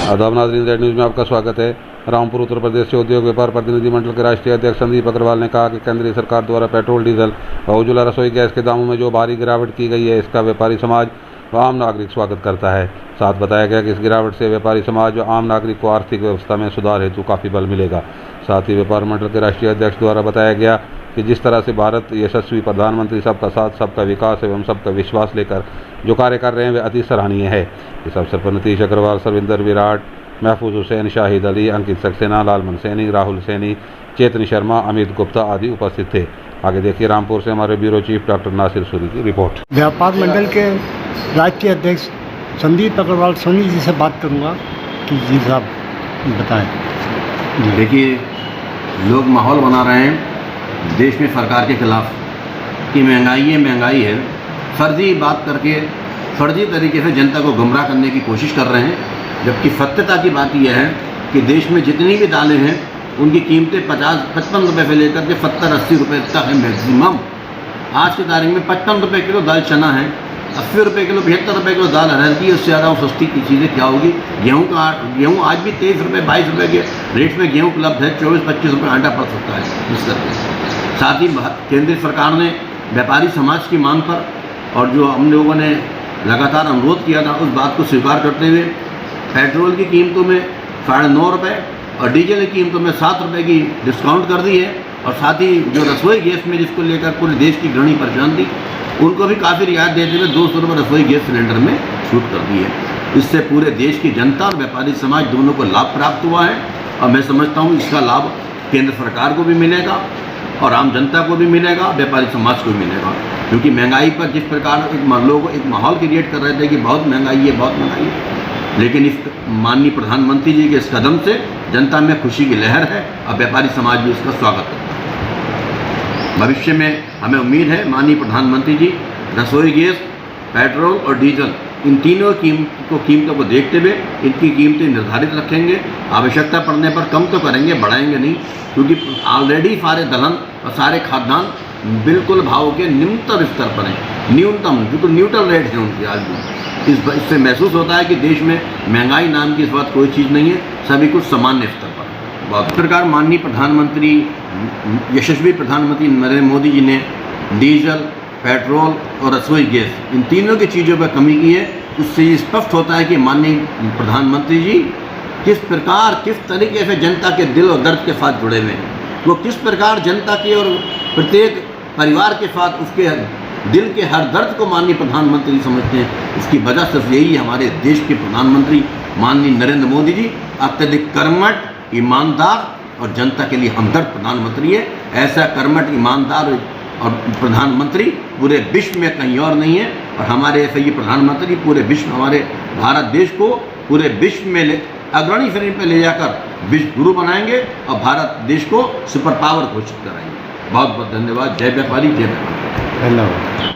आदाब नाज़रीन, red news में आपका स्वागत है। रामपुर उत्तर प्रदेश से उद्योग व्यापार प्रतिनिधिमंडल के राष्ट्रीय अध्यक्ष संदीप अग्रवाल ने कहा कि केंद्रीय सरकार द्वारा पेट्रोल, डीजल और उज्ज्वला रसोई गैस के दामों में जो भारी गिरावट की गई है, इसका व्यापारी समाज व आम नागरिक स्वागत करता है। साथ बताया गया कि इस गिरावट से व्यापारी समाज व आम नागरिक को आर्थिक व्यवस्था में सुधार हेतु काफ़ी बल मिलेगा। साथ ही व्यापार मंडल के राष्ट्रीय अध्यक्ष द्वारा बताया गया कि जिस तरह से भारत यशस्वी प्रधानमंत्री सबका साथ, सबका विकास एवं सबका विश्वास लेकर जो कार्य कर रहे हैं वे अति सराहनीय है। इस अवसर पर नीतीश अग्रवाल, सरविंदर विराट, महफूज हुसैन, शाहिद अली, अंकित सक्सेना, लालमन सैनी, राहुल सैनी, चेतन शर्मा, अमित गुप्ता आदि उपस्थित थे। आगे देखिए रामपुर से हमारे bureau chief doctor Nasir Suri की रिपोर्ट। व्यापार मंडल के राष्ट्रीय अध्यक्ष संदीप अग्रवाल सोनी जी से बात करूंगा कि जी साहब बताएं। देखिए, लोग माहौल बना रहे हैं देश में सरकार के खिलाफ कि महंगाई है, फर्जी बात करके फर्जी तरीके से जनता को गुमराह करने की कोशिश कर रहे हैं। जबकि सत्यता की बात यह है कि देश में जितनी भी दालें हैं उनकी कीमतें 50-55 रुपये से लेकर के 70-80 रुपये तक है मैक्सिमम। आज की तारीख में 55 रुपये किलो दाल चना है, 80 रुपये किलो, 75 रुपये किलो दाल अरहर की। उससे ज़्यादा सस्ती की चीज़ें क्या होगी। गेहूँ आज भी 23 रुपये 22 रुपये के रेट में गेहूँ उपलब्ध है। 24-25 रुपये आटा पड़ सकता है इस करके। साथ ही केंद्रीय सरकार ने व्यापारी समाज की मांग पर और जो हम लोगों ने लगातार अनुरोध किया था उस बात को स्वीकार करते हुए पेट्रोल की कीमतों में 9.5 रुपये और डीजल की कीमतों में 7 रुपये की डिस्काउंट कर दी है। और साथ ही जो रसोई गैस में जिसको लेकर पूरे देश की गृहिणी परेशान थी उनको भी काफ़ी रियायत देते हुए 200 रुपये रसोई गैस सिलेंडर में छूट कर दी है। इससे पूरे देश की जनता और व्यापारी समाज दोनों को लाभ प्राप्त हुआ है और मैं समझता हूँ इसका लाभ केंद्र सरकार को भी मिलेगा और आम जनता को भी मिलेगा, व्यापारी समाज को भी मिलेगा। क्योंकि महंगाई पर जिस प्रकार लोग एक माहौल क्रिएट कर रहे थे कि बहुत महंगाई है, लेकिन इस माननीय प्रधानमंत्री जी के इस कदम से जनता में खुशी की लहर है और व्यापारी समाज भी उसका स्वागत करता है। भविष्य में हमें उम्मीद है माननीय प्रधानमंत्री जी रसोई गैस, पेट्रोल और डीजल इन तीनों कीमतों को देखते हुए इनकी कीमतें निर्धारित रखेंगे। आवश्यकता पड़ने पर कम तो करेंगे, बढ़ाएंगे नहीं। क्योंकि ऑलरेडी सारे दलहन और सारे खाद्यान्न बिल्कुल भाव के निम्नतम स्तर पर हैं, न्यूनतम बिल्कुल न्यूट्रल रेट है उनके आज भी। इससे महसूस होता है कि देश में महंगाई नाम की इस बात कोई चीज़ नहीं है, सभी कुछ सामान्य स्तर पर। बहुत प्रकार माननीय प्रधानमंत्री, यशस्वी प्रधानमंत्री नरेंद्र मोदी जी ने डीजल, पेट्रोल और रसोई गैस इन तीनों की चीज़ों पर कमी की है। उससे ये स्पष्ट होता है कि माननीय प्रधानमंत्री जी किस तरीके से जनता के दिल और दर्द के साथ जुड़े हुए हैं। वो किस प्रकार जनता के और प्रत्येक परिवार के साथ उसके दिल के हर दर्द को माननीय प्रधानमंत्री समझते हैं। इसकी वजह सिर्फ यही है, हमारे देश के प्रधानमंत्री माननीय नरेंद्र मोदी जी अत्यधिक कर्मठ, ईमानदार और जनता के लिए हमदर्द प्रधानमंत्री है। ऐसा कर्मठ, ईमानदार और प्रधानमंत्री पूरे विश्व में कहीं और नहीं है। और हमारे ऐसे ये प्रधानमंत्री पूरे विश्व, हमारे भारत देश को पूरे विश्व में अग्रणी श्रेणी पर ले जाकर विश्व गुरु बनाएंगे और भारत देश को सुपर पावर घोषित कराएंगे। बहुत बहुत धन्यवाद। जय व्यापारी, जय व्यापारी। धन्यवाद।